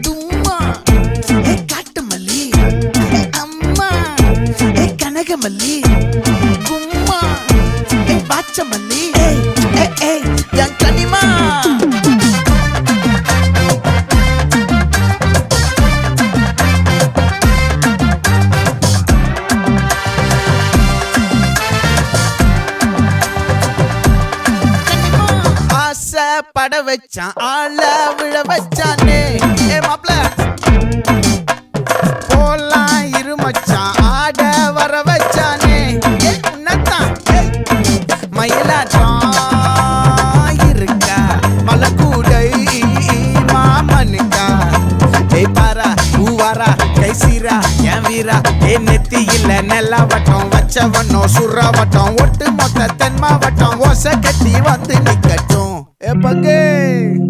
தும்மா ஏ காட்டு மல்லி அம்மா ஏ கனகமல்லி கும்மா ஏ பாச்ச மல்லி என் கனிமா பட வச்சான் ஆள விழ வச்சானே ஏ மாப்ள போலாம் இருமச்சான் ஆட வர வச்சானே உன்னத்தான் மயிலாட்டம் இருக்கா மலக்கூடை மாமனுக்கா ஏய் பாரா பூவாரா கைசீரா என் வீரா ஏ நெத்தி இல்ல நெல்லா வட்டம் வச்சவனோ சுறா வட்டம் ஒட்டு மொத்த தென் மாவட்டம் ஓசை கட்டி வந்து நிக்கட்டும். É pra quem?